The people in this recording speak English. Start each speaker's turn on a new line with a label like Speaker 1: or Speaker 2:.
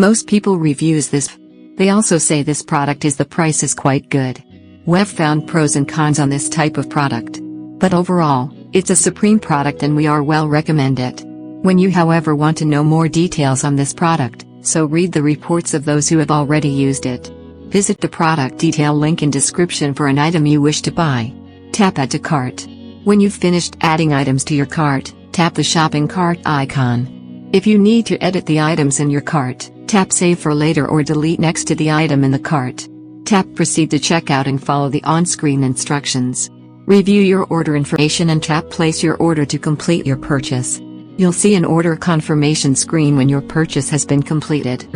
Speaker 1: Most people reviews this. They also say this product the price is quite good. We've found pros and cons on this type of product. But overall, it's a supreme product and we are well recommend it. When you however want to know more details on this product, so read the reports of those who have already used it. Visit the product detail link in description for an item you wish to buy. Tap Add to Cart. When you've finished adding items to your cart, tap the shopping cart icon. If you need to edit the items in your cart, tap Save for later or delete next to the item in the cart. Tap Proceed to checkout and follow the on-screen instructions. Review your order information and tap Place your order to complete your purchase. You'll see an order confirmation screen when your purchase has been completed.